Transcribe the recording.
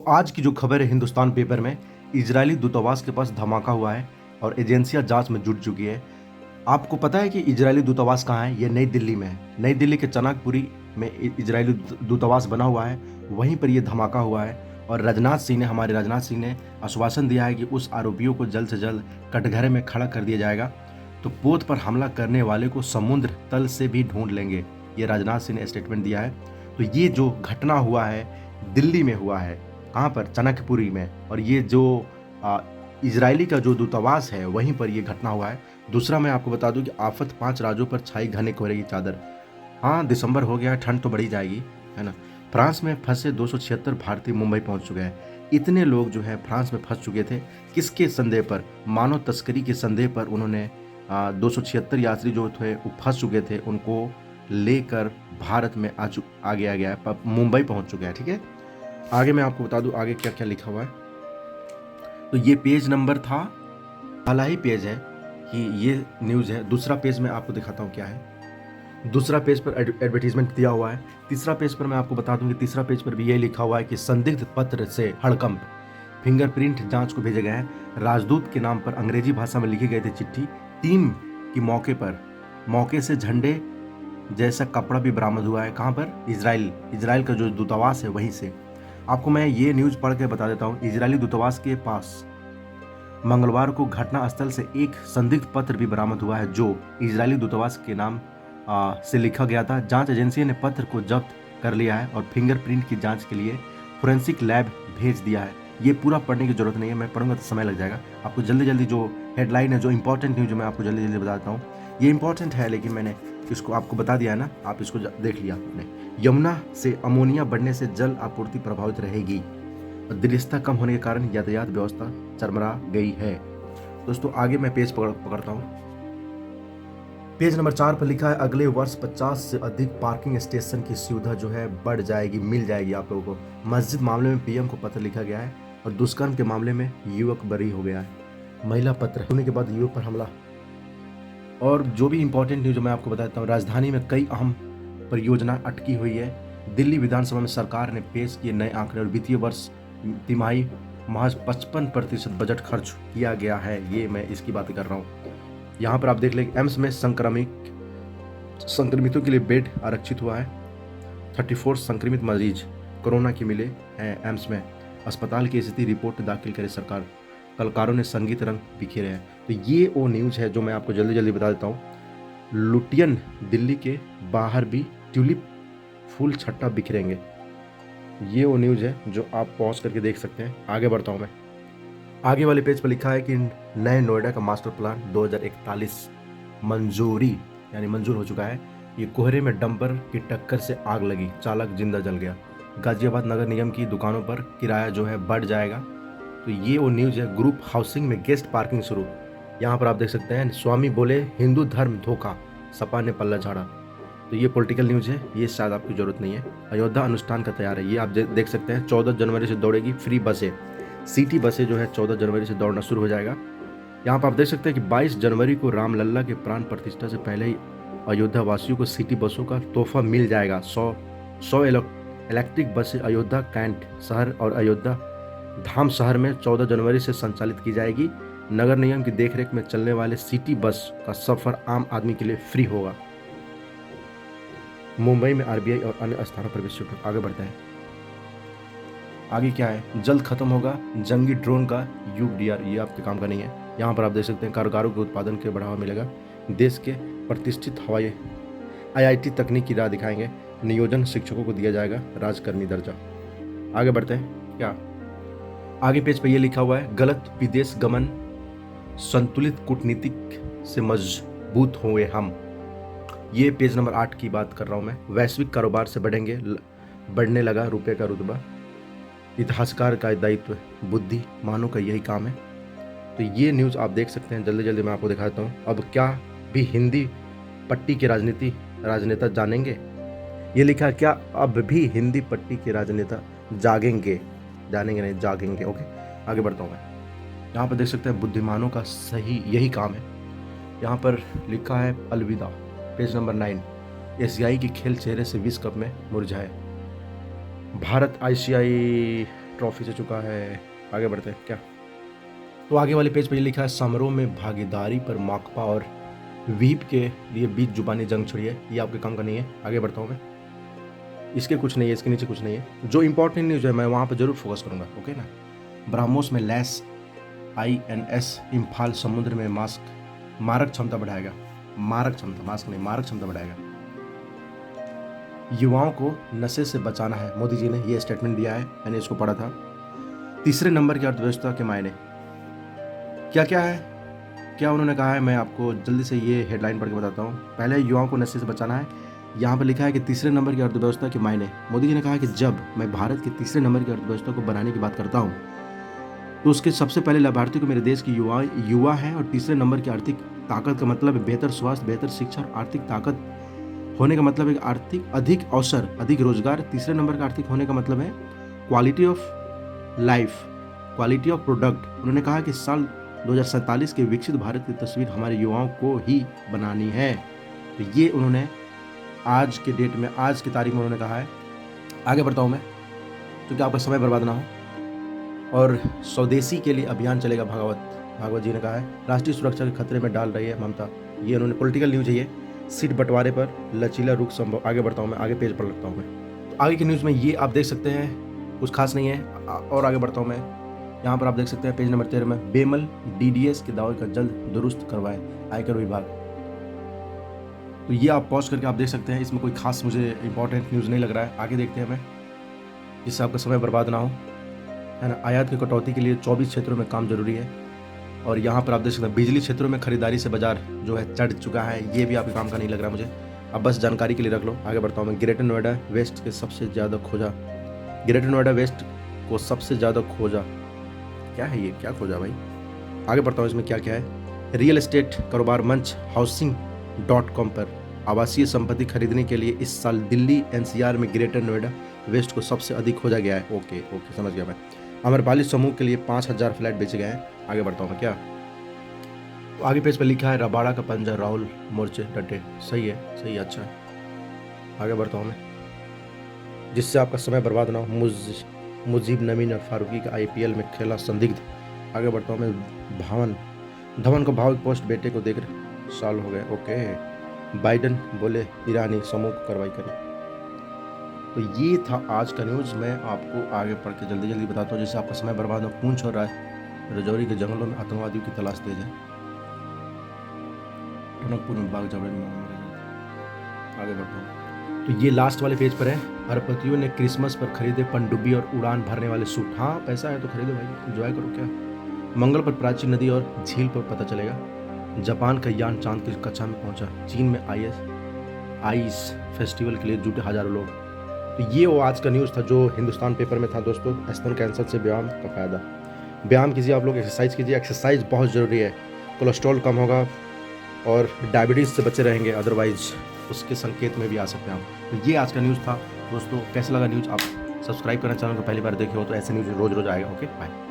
आज की जो खबर है हिंदुस्तान पेपर में, इजरायली दूतावास के पास धमाका हुआ है और एजेंसियां जांच में जुट चुकी है। आपको पता है कि इजरायली दूतावास कहाँ है? ये नई दिल्ली में है। नई दिल्ली के चनाकपुरी में इजरायली दूतावास बना हुआ है, वहीं पर यह धमाका हुआ है। और हमारे राजनाथ सिंह ने आश्वासन दिया है कि उस आरोपियों को जल्द से जल्द कटघरे में खड़ा कर दिया जाएगा। तो पोत पर हमला करने वाले को समुद्र तल से भी ढूंढ लेंगे, ये राजनाथ सिंह ने स्टेटमेंट दिया है। तो ये जो घटना हुआ है दिल्ली में हुआ है, कहाँ पर? चनकपुरी में। और ये जो इजरायली का जो दूतावास है वहीं पर ये घटना हुआ है। दूसरा मैं आपको बता दूं कि आफत 5 राज्यों पर छाई घने कोहरे की चादर। हाँ, दिसंबर हो गया, ठंड तो बढ़ी जाएगी, है ना। फ्रांस में फंसे 276 भारतीय मुंबई पहुंच चुके हैं। इतने लोग जो है फ्रांस में फंस चुके थे, किसके संदेह पर? मानव तस्करी के संदेह पर उन्होंने 276 यात्री जो थे वो फंस चुके थे, उनको लेकर भारत में आगे आ गया है, मुंबई पहुंच चुके हैं। ठीक है, आगे मैं आपको बता दूं आगे क्या क्या लिखा हुआ है। तो ये पेज नंबर था, पहला ही पेज है कि ये न्यूज़ है। दूसरा पेज मैं आपको दिखाता हूँ क्या है। दूसरा पेज पर एडवर्टीजमेंट दिया हुआ है। तीसरा पेज पर मैं आपको बता दूं कि तीसरा पेज पर भी यही लिखा हुआ है कि संदिग्ध पत्र से हड़कंप, फिंगरप्रिंट जांच को भेजे गए हैं। राजदूत के नाम पर अंग्रेजी भाषा में लिखी गई थी चिट्ठी। टीम की मौके से झंडे जैसा कपड़ा भी बरामद हुआ है। कहाँ पर? इजराइल का जो दूतावास है वहीं से। आपको मैं ये न्यूज़ पढ़ के बता देता हूँ। इजरायली दूतावास के पास मंगलवार को घटना स्थल से एक संदिग्ध पत्र भी बरामद हुआ है, जो इजरायली दूतावास के नाम से लिखा गया था। जांच एजेंसी ने पत्र को जब्त कर लिया है और फिंगरप्रिंट की जांच के लिए फोरेंसिक लैब भेज दिया है। ये पूरा पढ़ने की जरूरत नहीं है, मैं पढ़ूंगा तो समय लग जाएगा। आपको जल्दी जल्दी जो हेडलाइन है, जो इंपॉर्टेंट न्यूज मैं आपको जल्दी जल्दी बताता हूँ। ये इंपॉर्टेंट है लेकिन मैंने इसको आपको बता दिया है ना, आप इसको देख लिया आपने। यमुना से अमोनिया बढ़ने से जल आपूर्ति प्रभावित रहेगी। दृढ़ता कम होने के कारण यातायात व्यवस्था चरमरा गई है। दोस्तों आगे मैं पेज पकड़ता हूँ। पेज नंबर 4 पर लिखा है, अगले वर्ष 50 से अधिक पार्किंग स्टेशन की सुविधा जो है बढ़ जाएगी, मिल जाएगी आप लोगों को। मस्जिद मामले में पीएम को पत्र लिखा गया है और दुष्कर्म के मामले में युवक बरी हो गया है। महिला पत्र होने के बाद युवक पर हमला। और जो भी इंपॉर्टेंट न्यूज मैं आपको बताता हूँ। राजधानी में कई अहम परियोजना अटकी हुई है। दिल्ली विधानसभा में सरकार ने पेश किए नए आंकड़े और वित्तीय वर्ष तिमाही महज 55% बजट खर्च किया गया है। ये मैं इसकी बात कर रहा हूँ। यहाँ पर आप देख लें, एम्स में संक्रमितों के लिए बेड आरक्षित हुआ है। 34 संक्रमित मरीज कोरोना के मिले हैं एम्स में। अस्पताल की स्थिति रिपोर्ट दाखिल करे सरकार। कलाकारों ने संगीत रंग बिखेरे हैं। तो ये वो न्यूज़ है जो मैं आपको जल्दी जल्दी बता देता हूँ। लुटियन दिल्ली के बाहर भी ट्यूलिप फूल छट्टा बिखरेंगे। ये वो न्यूज़ है जो आप पॉज करके देख सकते हैं। आगे बढ़ता हूँ मैं। आगे वाले पेज पर लिखा है कि नए नोएडा का मास्टर प्लान 2041 मंजूर हो चुका है। ये कोहरे में डंपर की टक्कर से आग लगी, चालक जिंदा जल गया। गाजियाबाद नगर निगम की दुकानों पर किराया जो है बढ़ जाएगा। तो ये वो न्यूज़ है। ग्रुप हाउसिंग में गेस्ट पार्किंग शुरू। यहाँ पर आप देख सकते हैं, स्वामी बोले हिंदू धर्म धोखा, सपा ने पल्ला झाड़ा। तो ये पॉलिटिकल न्यूज़ है, ये शायद आपकी जरूरत नहीं है। अयोध्या अनुष्ठान का तैयार है, ये आप देख सकते हैं। 14 जनवरी से दौड़ेगी फ्री बसें। सिटी बसें जो है 14 जनवरी से दौड़ना शुरू हो जाएगा। यहाँ पर आप देख सकते हैं कि 22 जनवरी को रामलल्ला के प्राण प्रतिष्ठा से पहले ही अयोध्या वासियों को सिटी बसों का तोहफा मिल जाएगा। 100 इलेक्ट्रिक बसें अयोध्या कैंट शहर और अयोध्या धाम शहर में 14 जनवरी से संचालित की जाएगी। नगर निगम की देखरेख में चलने वाले सिटी बस का सफर आम आदमी के लिए फ्री होगा। मुंबई में आरबीआई और अन्य स्थानों पर भी शिफ्ट। आगे बढ़ते हैं। आगे क्या है? जल्द खत्म होगा जंगी ड्रोन का युग डीआर, ये आपके काम का नहीं है। यहाँ पर आप देख सकते हैं, कारोबारों के उत्पादन के बढ़ावा मिलेगा। देश के प्रतिष्ठित हवाई आईआईटी तकनीक की राह दिखाएंगे। नियोजन शिक्षकों को दिया जाएगा राजकर्मी दर्जा। आगे बढ़ते हैं। क्या आगे पेज पर यह लिखा हुआ है, गलत विदेश गमन संतुलित कूटनीतिक से मजबूत हुए हम। ये पेज नंबर 8 की बात कर रहा हूँ मैं। वैश्विक कारोबार से बढ़ने लगा रुपये का रुतबा। इतिहासकार का दायित्व, बुद्धिमानों का यही काम है। तो ये न्यूज़ आप देख सकते हैं, जल्दी जल्दी मैं आपको दिखाता हूँ। अब क्या भी हिंदी पट्टी के राजनेता जानेंगे? ये लिखा है, क्या अब भी हिंदी पट्टी के राजनेता जानेंगे नहीं, जागेंगे। ओके, आगे बढ़ता हूँ मैं। यहाँ पर देख सकते हैं, बुद्धिमानों का सही यही काम है। यहाँ पर लिखा है अलविदा। पेज नंबर 9, एशियाई के खेल चेहरे से विश्व कप में मुरझाए। भारत आईसीआई ट्रॉफी से चुका है। आगे बढ़ते हैं क्या। तो आगे वाले पेज पे ये लिखा है, समारोह में भागीदारी पर माकपा और व्हीप के लिए बीच जुबानी जंग छिड़ी है। ये आपके काम का नहीं है। आगे बढ़ता हूँ मैं। इसके कुछ नहीं है, इसके नीचे कुछ नहीं है। जो इंपॉर्टेंट न्यूज़ है मैं वहाँ पर जरूर फोकस करूँगा, ओके ना। ब्राह्मोस में लैस INS इम्फाल समुद्र में मारक क्षमता बढ़ाएगा। मारक क्षमता बढ़ाएगा। युवाओं को नशे से बचाना है, मोदी जी ने ये स्टेटमेंट दिया है, मैंने इसको पढ़ा था। तीसरे नंबर की अर्थव्यवस्था के मायने क्या क्या है, क्या उन्होंने कहा है, मैं आपको जल्दी से ये हेडलाइन पढ़ के बताता हूँ। पहले युवाओं को नशे से बचाना है। यहाँ पर लिखा है कि तीसरे नंबर की अर्थव्यवस्था के मायने। मोदी जी ने कहा कि जब मैं भारत के तीसरे नंबर की अर्थव्यवस्था को बनाने की बात करता हूँ तो उसके सबसे पहले लाभार्थी को मेरे देश की युवा है। और तीसरे नंबर की आर्थिक ताकत का मतलब है बेहतर स्वास्थ्य, बेहतर शिक्षा। और आर्थिक ताकत होने का मतलब है आर्थिक अधिक अवसर, अधिक रोजगार। तीसरे नंबर का आर्थिक होने का मतलब है quality of life, quality of product. उन्होंने कहा कि साल 2047 के विकसित भारत की तस्वीर हमारे युवाओं को ही बनानी है। तो ये उन्होंने आज के डेट में, आज की तारीख में उन्होंने कहा है। आगे बढ़ता हूँ मैं, क्योंकि आपका समय बर्बाद ना हो। और स्वदेशी के लिए अभियान चलेगा, भागवत जी ने कहा है। राष्ट्रीय सुरक्षा के खतरे में डाल रही है ममता। ये उन्होंने पॉलिटिकल न्यूज है ये। सीट बंटवारे पर लचीला रुख संभव। आगे बढ़ता हूँ मैं, आगे पेज पर लगता हूँ मैं। तो आगे की न्यूज़ में ये आप देख सकते हैं, कुछ खास नहीं है। और आगे बढ़ता हूँ मैं। यहाँ पर आप देख सकते हैं पेज नंबर 13 में, बेमल DDS के दावे का जल्द दुरुस्त करवाए आयकर विभाग। तो ये आप पॉज करके आप देख सकते हैं। इसमें कोई खास मुझे इंपॉर्टेंट न्यूज़ नहीं लग रहा है। आगे देखते हैं मैं, जिससे आपका समय बर्बाद ना हो, है ना। आयात की कटौती के लिए 24 क्षेत्रों में काम जरूरी है। और यहाँ पर आप देख सकते हैं बिजली क्षेत्रों में खरीदारी से बाजार जो है चढ़ चुका है। ये भी आपके काम का नहीं लग रहा मुझे, अब बस जानकारी के लिए रख लो। आगे बढ़ता हूँ मैं। ग्रेटर नोएडा वेस्ट को सबसे ज़्यादा खोजा, क्या है ये, क्या खोजा भाई। आगे बढ़ता हूँ इसमें क्या क्या है। रियल एस्टेट कारोबार मंच housing.com पर आवासीय संपत्ति खरीदने के लिए इस साल दिल्ली NCR में ग्रेटर नोएडा वेस्ट को सबसे अधिक खोजा गया है। ओके समझ गया मैं। अमरपाली समूह के लिए 5000 फ्लैट बेचे गए हैं। आगे बढ़ता हूँ मैं क्या। तो आगे पेज पर लिखा है, रबाड़ा का पंजा राहुल मोर्चे डटे। सही है, अच्छा है। आगे बढ़ता हूँ मैं, जिससे आपका समय बर्बाद ना हो। मुजीब नवीन और फारूकी का IPL में खेला संदिग्ध। आगे बढ़ता हूँ मैं। धवन को भावुक पोस्ट बेटे को देकर साल हो गए। ओके। बाइडन बोले ईरानी समूह को कार्रवाई करें। तो ये था आज का न्यूज़। मैं आपको आगे पढ़ के जल्दी बताता हूँ, जिससे आपका समय बर्बाद हो। पूंछ हो रहा है, रजौरी के जंगलों में आतंकवादियों की तलाश तेज है। टनकपुर में बाघ जबड़े में आगे बढ़ता हूँ। तो ये लास्ट वाले पेज पर है। अरबपतियों ने क्रिसमस पर खरीदे पनडुब्बी और उड़ान भरने वाले सूट। हाँ, पैसा है तो खरीदो भाई, एंजॉय करो क्या। मंगल पर प्राचीन नदी और झील पर पता चलेगा। जापान का यान चांद की कक्षा में पहुंचा। चीन में आइस फेस्टिवल के लिए जुटे हजारों लोग। तो ये वो आज का न्यूज़ था जो हिंदुस्तान पेपर में था दोस्तों। स्तन कैंसर से व्यायाम का फायदा। व्यायाम कीजिए आप लोग, एक्सरसाइज कीजिए। एक्सरसाइज बहुत ज़रूरी है, कोलेस्ट्रॉल कम होगा और डायबिटीज़ से बचे रहेंगे, अदरवाइज उसके संकेत में भी आ सकते हैं आप। तो ये आज का न्यूज़ था दोस्तों। कैसा लगा न्यूज़, आप सब्सक्राइब करना, चैनल को पहली बार देखे हो तो ऐसे न्यूज़ रोज़ आएगा। Okay, bye.